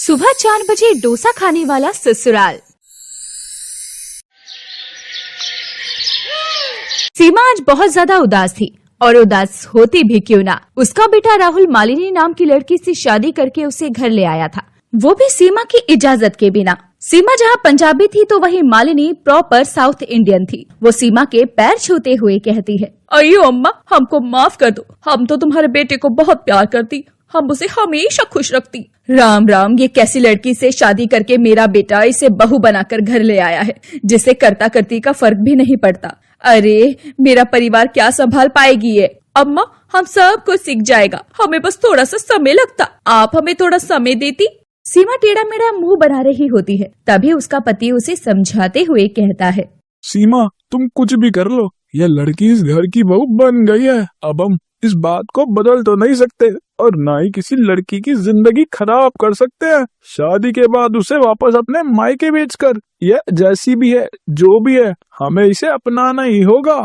सुबह 4 बजे डोसा खाने वाला ससुराल। सीमा आज बहुत ज्यादा उदास थी और उदास होती भी क्यों ना, उसका बेटा राहुल मालिनी नाम की लड़की से शादी करके उसे घर ले आया था, वो भी सीमा की इजाजत के बिना। सीमा जहाँ पंजाबी थी तो वहीं मालिनी प्रॉपर साउथ इंडियन थी। वो सीमा के पैर छूते हुए कहती है, अयो अम्मा, हमको माफ कर दो, हम तो तुम्हारे बेटे को बहुत प्यार करती, हम उसे हमेशा खुश रखती। राम राम, ये कैसी लड़की से शादी करके मेरा बेटा इसे बहू बनाकर घर ले आया है, जिसे करता करती का फर्क भी नहीं पड़ता। अरे मेरा परिवार क्या संभाल पाएगी ये? अम्मा, हम सब कुछ सीख जाएगा, हमें बस थोड़ा सा समय लगता, आप हमें थोड़ा समय देती। सीमा टेढ़ा मेढ़ा मुंह बना रही होती है, तभी उसका पति उसे समझाते हुए कहता है, सीमा, तुम कुछ भी कर लो, यह लड़की इस घर की बहू बन गई है। अब हम इस बात को बदल तो नहीं सकते और ना ही किसी लड़की की जिंदगी खराब कर सकते हैं। शादी के बाद उसे वापस अपने मायके भेजकर, यह जैसी भी है, जो भी है, हमें इसे अपनाना ही होगा।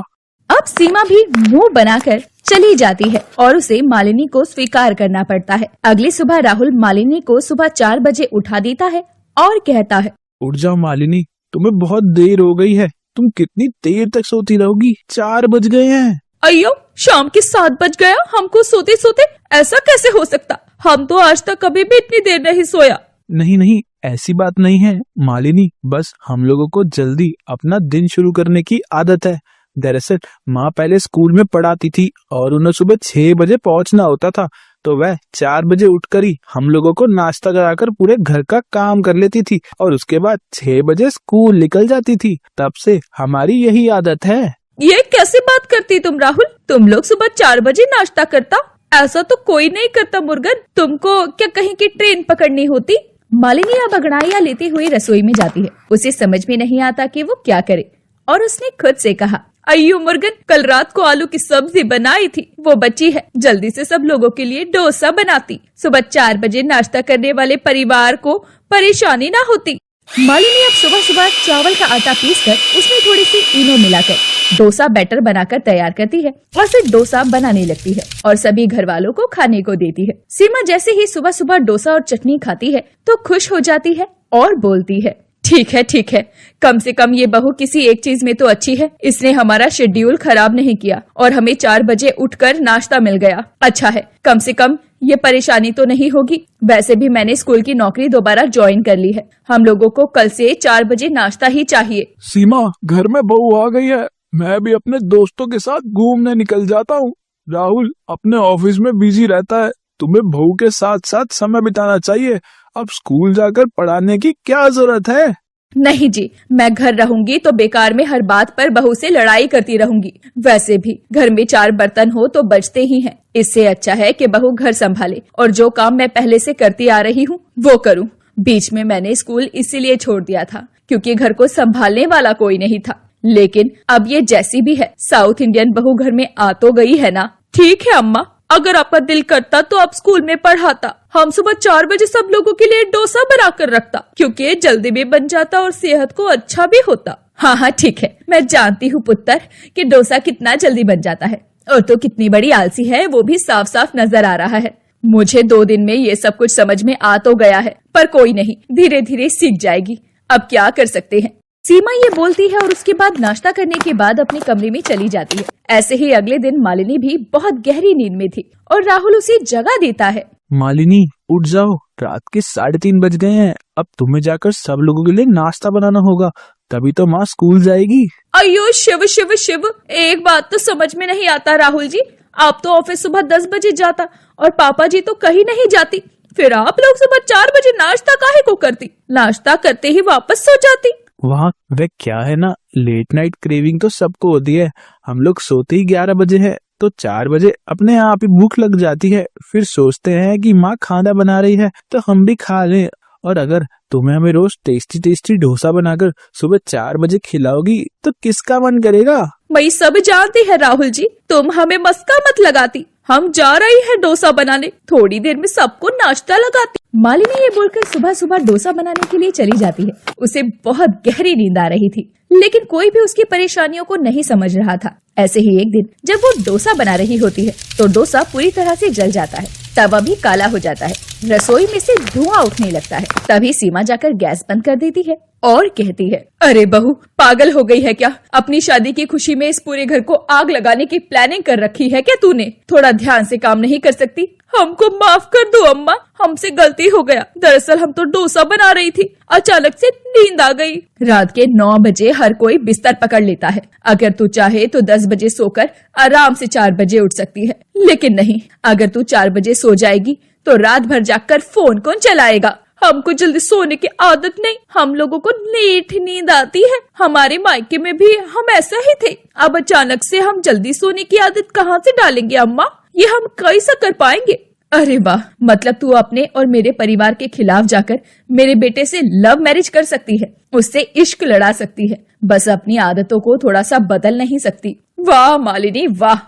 अब सीमा भी मुंह बनाकर चली जाती है और उसे मालिनी को स्वीकार करना पड़ता है। अगली सुबह राहुल मालिनी को सुबह 4 बजे उठा देता है और कहता है, उठ जाओ मालिनी, तुम्हें बहुत देर हो गई है, तुम कितनी देर तक सोती रहोगी? 4 बज गए हैं। अयो, शाम के 7 बज गया, हमको सोते सोते ऐसा कैसे हो सकता? हम तो आज तक कभी भी इतनी देर नहीं सोया। नहीं नहीं, ऐसी बात नहीं है मालिनी, बस हम लोगों को जल्दी अपना दिन शुरू करने की आदत है। दरअसल माँ पहले स्कूल में पढ़ाती थी और उन्हें सुबह 6 बजे पहुंचना होता था, तो वह 4 बजे उठकर ही हम लोगों को नाश्ता कराकर पूरे घर का काम कर लेती थी और उसके बाद 6 बजे स्कूल निकल जाती थी। तब से हमारी यही आदत है। ये कैसे बात करती तुम राहुल? तुम लोग सुबह 4 बजे नाश्ता करता? ऐसा तो कोई नहीं करता मुर्गन, तुमको क्या कहीं की ट्रेन पकड़नी होती? मालिनी अब अंगड़ाइयां लेते हुए रसोई में जाती है। उसे समझ में नहीं आता कि वो क्या करे और उसने खुद से कहा, अय्यो मुर्गन, कल रात को आलू की सब्जी बनाई थी, वो बची है, जल्दी से सब लोगों के लिए डोसा बनाती, सुबह 4 बजे नाश्ता करने वाले परिवार को परेशानी ना होती। मालिनी अब सुबह सुबह चावल का आटा पीसकर उसमें थोड़ी सी इनो मिलाकर डोसा बैटर बनाकर तैयार करती है और फिर डोसा बनाने लगती है और सभी घर वालों को खाने को देती है। सीमा जैसे ही सुबह सुबह डोसा और चटनी खाती है तो खुश हो जाती है और बोलती है, ठीक है, कम से कम ये बहू किसी एक चीज में तो अच्छी है, इसने हमारा शेड्यूल खराब नहीं किया और हमें 4 बजे उठकर नाश्ता मिल गया। अच्छा है, कम से कम ये परेशानी तो नहीं होगी। वैसे भी मैंने स्कूल की नौकरी दोबारा ज्वाइन कर ली है, हम लोगों को कल से 4 बजे नाश्ता ही चाहिए। सीमा, घर में बहू आ गई है, मैं भी अपने दोस्तों के साथ घूमने निकल जाता हूँ। राहुल अपने ऑफिस में बिजी रहता है, तुम्हें बहू के साथ साथ समय बिताना चाहिए। अब स्कूल जाकर पढ़ाने की क्या जरूरत है? नहीं जी, मैं घर रहूंगी तो बेकार में हर बात पर बहू से लड़ाई करती रहूंगी। वैसे भी घर में 4 बर्तन हो तो बचते ही हैं। इससे अच्छा है कि बहू घर संभाले और जो काम मैं पहले से करती आ रही हूँ वो करूँ। बीच में मैंने स्कूल इसीलिए छोड़ दिया था क्योंकि घर को संभालने वाला कोई नहीं था, लेकिन अब ये जैसी भी है साउथ इंडियन बहू घर में आ तो गई है ना। ठीक है अम्मा, अगर आपका दिल करता तो आप स्कूल में पढ़ाता, हम सुबह 4 बजे सब लोगों के लिए डोसा बना कर रखता, क्योंकि ये जल्दी भी बन जाता और सेहत को अच्छा भी होता। हाँ ठीक है, मैं जानती हूँ पुत्र कि डोसा कितना जल्दी बन जाता है और तो कितनी बड़ी आलसी है वो भी साफ साफ नजर आ रहा है। मुझे 2 दिन में ये सब कुछ समझ में आ तो गया है, पर कोई नहीं, धीरे धीरे सीख जाएगी, अब क्या कर सकते हैं। सीमा ये बोलती है और उसके बाद नाश्ता करने के बाद अपने कमरे में चली जाती है। ऐसे ही अगले दिन मालिनी भी बहुत गहरी नींद में थी और राहुल उसे जगा देता है। मालिनी, उठ जाओ, रात के 3:30 बज गए हैं, अब तुम्हें जाकर सब लोगों के लिए नाश्ता बनाना होगा, तभी तो माँ स्कूल जाएगी। अयो शिव शिव शिव, एक बात तो समझ में नहीं आता राहुल जी, आप तो ऑफिस सुबह 10 बजे जाता और पापा जी तो कहीं नहीं जाती, फिर आप लोग सुबह 4 बजे नाश्ता काहे को करती? नाश्ता करते ही वापस सो जाती। वहाँ वे क्या है ना, लेट नाइट क्रेविंग तो सबको होती है। हम लोग सोते ही 11 बजे है तो 4 बजे अपने आप ही भूख लग जाती है, फिर सोचते हैं कि माँ खाना बना रही है तो हम भी खा लें। और अगर तुम्हें हमें रोज टेस्टी टेस्टी डोसा बनाकर सुबह 4 बजे खिलाओगी तो किसका मन करेगा? मैं सब जानती है राहुल जी, तुम हमें मस्का मत लगाती, हम जा रही है डोसा बनाने, थोड़ी देर में सबको नाश्ता लगाती। मालिनी ये बोलकर सुबह सुबह डोसा बनाने के लिए चली जाती है। उसे बहुत गहरी नींद आ रही थी, लेकिन कोई भी उसकी परेशानियों को नहीं समझ रहा था। ऐसे ही एक दिन जब वो डोसा बना रही होती है तो डोसा पूरी तरह से जल जाता है, तवा भी काला हो जाता है। रसोई में से धुआं उठने लगता है। तभी सीमा जाकर गैस बंद कर देती है और कहती है, अरे बहू, पागल हो गई है क्या? अपनी शादी की खुशी में इस पूरे घर को आग लगाने की प्लानिंग कर रखी है क्या तूने? थोड़ा ध्यान से काम नहीं कर सकती? हमको माफ कर दो अम्मा, हमसे गलती हो गया। दरअसल हम तो डोसा बना रही थी, अचानक से नींद आ गई। रात के 9 बजे हर कोई बिस्तर पकड़ लेता है। अगर तू चाहे तो 10 बजे सोकर आराम से 4 बजे उठ सकती है, लेकिन नहीं, अगर तू 4 बजे सो जाएगी तो रात भर जागकर फोन कौन चलाएगा? हमको जल्दी सोने की आदत नहीं, हम लोगों को लेट नींद आती है। हमारे मायके में भी हम ऐसा ही थे। अब अचानक से हम जल्दी सोने की आदत कहाँ से डालेंगे अम्मा? ये हम कैसे कर पाएंगे? अरे वाह, मतलब तू अपने और मेरे परिवार के खिलाफ जाकर मेरे बेटे से लव मैरिज कर सकती है, उससे इश्क लड़ा सकती है, बस अपनी आदतों को थोड़ा सा बदल नहीं सकती। वाह मालिनी वाह।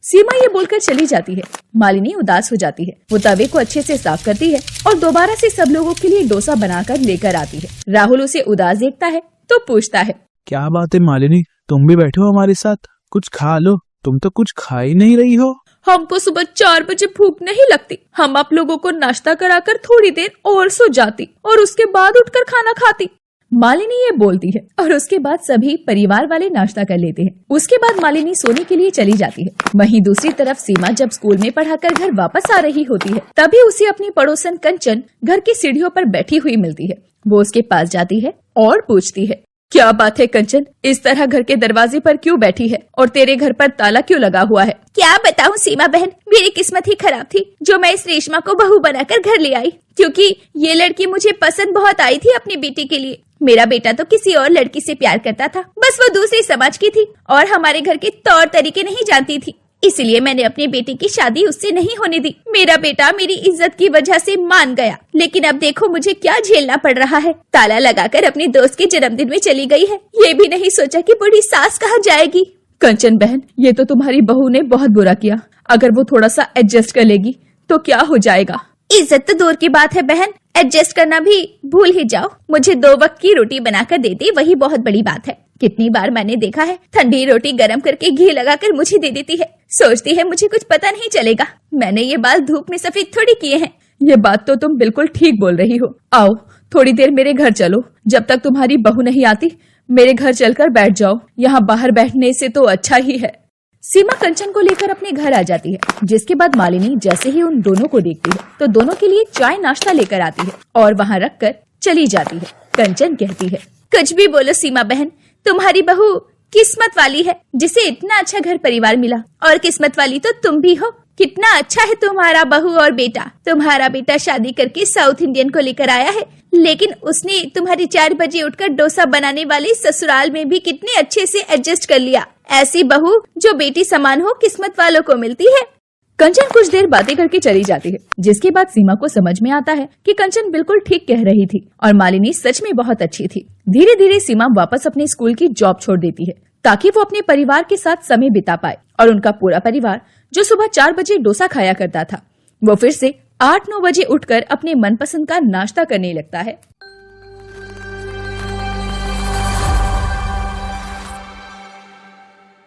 सीमा ये बोलकर चली जाती है। मालिनी उदास हो जाती है। वो तवे को अच्छे से साफ करती है और दोबारा से सब लोगों के लिए डोसा बनाकर लेकर आती है। राहुल उसे उदास देखता है तो पूछता है, क्या बात है मालिनी, तुम भी बैठो हमारे साथ, कुछ खा लो। तुम तो कुछ खा ही नहीं रही हो। हमको सुबह 4 बजे भूख नहीं लगती। हम आप लोगों को नाश्ता कराकर थोड़ी देर और सो जाती और उसके बाद उठकर खाना खाती। मालिनी ये बोलती है और उसके बाद सभी परिवार वाले नाश्ता कर लेते हैं। उसके बाद मालिनी सोने के लिए चली जाती है। वहीं दूसरी तरफ सीमा जब स्कूल में पढ़ाकर घर वापस आ रही होती है, तभी उसे अपनी पड़ोसन कंचन घर की सीढ़ियों पर बैठी हुई मिलती है। वो उसके पास जाती है और पूछती है, क्या बात है कंचन, इस तरह घर के दरवाजे पर क्यों बैठी है और तेरे घर पर ताला क्यों लगा हुआ है? क्या बताऊं सीमा बहन, मेरी किस्मत ही खराब थी जो मैं इस रेशमा को बहू बनाकर घर ले आई, क्योंकि ये लड़की मुझे पसंद बहुत आई थी अपनी बेटी के लिए। मेरा बेटा तो किसी और लड़की से प्यार करता था, बस वो दूसरी समाज की थी और हमारे घर के तौर तरीके नहीं जानती थी, इसलिए मैंने अपनी बेटी की शादी उससे नहीं होने दी। मेरा बेटा मेरी इज्जत की वजह से मान गया, लेकिन अब देखो मुझे क्या झेलना पड़ रहा है। ताला लगाकर अपने दोस्त के जन्मदिन में चली गई है, ये भी नहीं सोचा कि बूढ़ी सास कहाँ जाएगी। कंचन बहन, ये तो तुम्हारी बहू ने बहुत बुरा किया। अगर वो थोड़ा सा एडजस्ट कर लेगी तो क्या हो जाएगा? इज्जत तो दूर की बात है बहन, एडजस्ट करना भी भूल ही जाओ। मुझे 2 वक्त की रोटी बनाकर देती, वही बहुत बड़ी बात है। कितनी बार मैंने देखा है, ठंडी रोटी गरम करके घी लगाकर मुझे दे देती है। सोचती है मुझे कुछ पता नहीं चलेगा। मैंने ये बाल धूप में सफेद थोड़ी किए हैं। ये बात तो तुम बिल्कुल ठीक बोल रही हो। आओ थोड़ी देर मेरे घर चलो, जब तक तुम्हारी बहू नहीं आती मेरे घर चलकर बैठ जाओ। यहाँ बाहर बैठने से तो अच्छा ही है। सीमा कंचन को लेकर अपने घर आ जाती है, जिसके बाद मालिनी जैसे ही उन दोनों को देखती है तो दोनों के लिए चाय नाश्ता लेकर आती है और वहाँ रखकर चली जाती है। कंचन कहती है, कुछ भी बोलो सीमा बहन, तुम्हारी बहू किस्मत वाली है जिसे इतना अच्छा घर परिवार मिला, और किस्मत वाली तो तुम भी हो। कितना अच्छा है तुम्हारा बहू और बेटा। तुम्हारा बेटा शादी करके साउथ इंडियन को लेकर आया है, लेकिन उसने तुम्हारी 4 बजे उठकर डोसा बनाने वाले ससुराल में भी कितने अच्छे से एडजस्ट कर लिया। ऐसी बहू जो बेटी समान हो किस्मत वालों को मिलती है। कंचन कुछ देर बातें करके चली जाती है, जिसके बाद सीमा को समझ में आता है कि कंचन बिल्कुल ठीक कह रही थी और मालिनी सच में बहुत अच्छी थी। धीरे धीरे सीमा वापस अपने स्कूल की जॉब छोड़ देती है ताकि वो अपने परिवार के साथ समय बिता पाए, और उनका पूरा परिवार जो सुबह 4 बजे डोसा खाया करता था, वो फिर से 8-9 बजे उठकर अपने मनपसंद का नाश्ता करने लगता है।